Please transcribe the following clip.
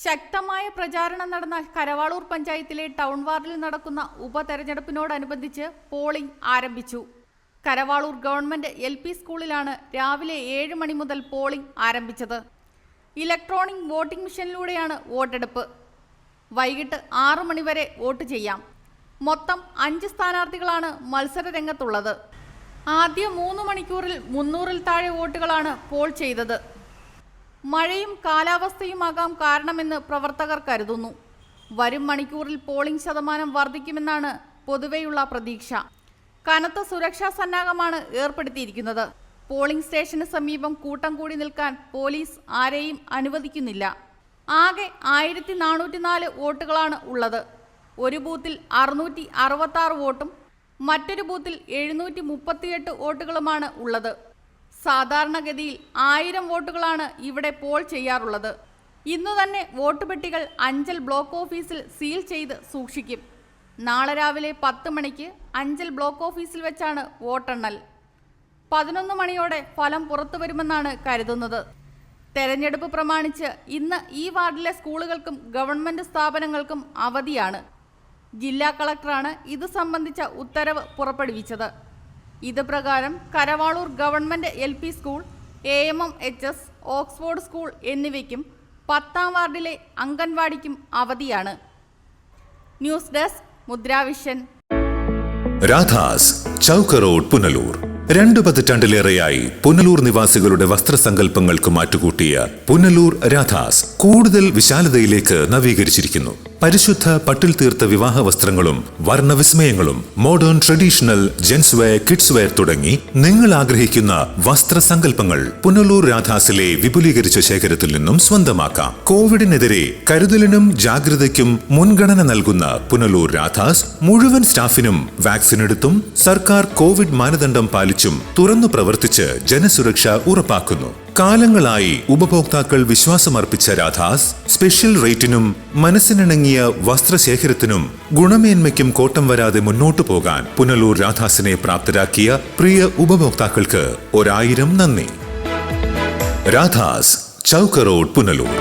ശക്തമായ പ്രചാരണം നടന്ന കരവാളൂർ പഞ്ചായത്തിലെ ടൗൺ വാർഡിൽ നടക്കുന്ന ഉപതെരഞ്ഞെടുപ്പിനോടനുബന്ധിച്ച് പോളിംഗ് ആരംഭിച്ചു. കരവാളൂർ ഗവൺമെന്റ് LP സ്കൂളിലാണ് രാവിലെ 7 മണി മുതൽ പോളിംഗ് ആരംഭിച്ചത്. ഇലക്ട്രോണിക് വോട്ടിംഗ് മെഷീനിലൂടെയാണ് വോട്ടെടുപ്പ്. വൈകിട്ട് 6 മണി വരെ വോട്ട് ചെയ്യാം. മൊത്തം 5 സ്ഥാനാർത്ഥികളാണ് മത്സര രംഗത്തുള്ളത്. ആദ്യ 3 മണിക്കൂറിൽ 300-ൽ താഴെ വോട്ടുകളാണ് പോൾ ചെയ്തത്. മഴയും കാലാവസ്ഥയുമാകാം കാരണമെന്ന് പ്രവർത്തകർ കരുതുന്നു. വരും മണിക്കൂറിൽ പോളിംഗ് ശതമാനം വർദ്ധിക്കുമെന്നാണ് പൊതുവെയുള്ള പ്രതീക്ഷ. കനത്ത സുരക്ഷാ സന്നാഹമാണ് ഏർപ്പെടുത്തിയിരിക്കുന്നത്. പോളിംഗ് സ്റ്റേഷന് സമീപം കൂട്ടം കൂടി നിൽക്കാൻ പോലീസ് ആരെയും അനുവദിക്കുന്നില്ല. ആകെ 1404 വോട്ടുകളാണ് ഉള്ളത്. ഒരു ബൂത്തിൽ 666 വോട്ടും മറ്റൊരു ബൂത്തിൽ 738 വോട്ടുകളുമാണ് ഉള്ളത്. സാധാരണഗതിയിൽ 1000 വോട്ടുകളാണ് ഇവിടെ പോൾ ചെയ്യാറുള്ളത്. ഇന്നു തന്നെ വോട്ട് പെട്ടികൾ അഞ്ചൽ ബ്ലോക്ക് ഓഫീസിൽ സീൽ ചെയ്ത് സൂക്ഷിക്കും. നാളെ രാവിലെ 10 മണിക്ക് അഞ്ചൽ ബ്ലോക്ക് ഓഫീസിൽ വെച്ചാണ് വോട്ടെണ്ണൽ. 11 മണിയോടെ ഫലം പുറത്തു വരുമെന്നാണ് കരുതുന്നത്. തെരഞ്ഞെടുപ്പ് പ്രമാണിച്ച് ഇന്ന് ഈ വാർഡിലെ സ്കൂളുകൾക്കും ഗവൺമെന്റ് സ്ഥാപനങ്ങൾക്കും അവധിയാണ്. ജില്ലാ കളക്ടറാണ് ഇത് സംബന്ധിച്ച ഉത്തരവ് പുറപ്പെടുവിച്ചത്. ഇത് പ്രകാരം Karavaloor government LP school, AMMHS, Oxford school എന്നിവയ്ക്കും 10ാം വാർഡിലെ അംഗൻവാടിക്കും അവധിയാണ്. News desk Mudravision. Radha's, Chowk road, Punalur. 2 പതിറ്റാണ്ടിലേറെയായി പുനലൂർ നിവാസികളുടെ വസ്ത്രസങ്കല്പങ്ങൾക്ക് മാറ്റുകൂട്ടിയ പുനലൂർ രാധാസ് കൂടുതൽ വിശാലതയിലേക്ക് നവീകരിച്ചിരിക്കുന്നു. പരിശുദ്ധ പട്ടിൽ തീർത്ത വിവാഹ വസ്ത്രങ്ങളും വർണ്ണവിസ്മയങ്ങളും modern traditional gents wear, kids wear തുടങ്ങി നിങ്ങൾ ആഗ്രഹിക്കുന്ന വസ്ത്രസങ്കല്പങ്ങൾ പുനലൂർ രാധാസിലെ വിപുലീകരിച്ച ശേഖരത്തിൽ നിന്നും സ്വന്തമാക്കാം. കോവിഡിനെതിരെ കരുതലിനും ജാഗ്രതയ്ക്കും മുൻഗണന നൽകുന്ന പുനലൂർ രാധാസ് മുഴുവൻ സ്റ്റാഫിനും വാക്സിൻ എടുത്തും സർക്കാർ കോവിഡ് മാനദണ്ഡം പാലിച്ചും തുറന്നു പ്രവർത്തിച്ച് ജനസുരക്ഷ ഉറപ്പാക്കുന്നു. കാലങ്ങളായി ഉപഭോക്താക്കൾ വിശ്വാസമർപ്പിച്ച രാധാസ് സ്പെഷ്യൽ റേറ്റിനും മനസ്സിനിണങ്ങിയ വസ്ത്രശേഖരത്തിനും ഗുണമേന്മയ്ക്കും കോട്ടം വരാതെ മുന്നോട്ടു പോകാൻ പുനലൂർ രാധാസിനെ പ്രാപ്തരാക്കിയ പ്രിയ ഉപഭോക്താക്കൾക്ക് 1000 നന്ദി. രാധാസ്, ചൗക്ക് റോഡ്, പുനലൂർ.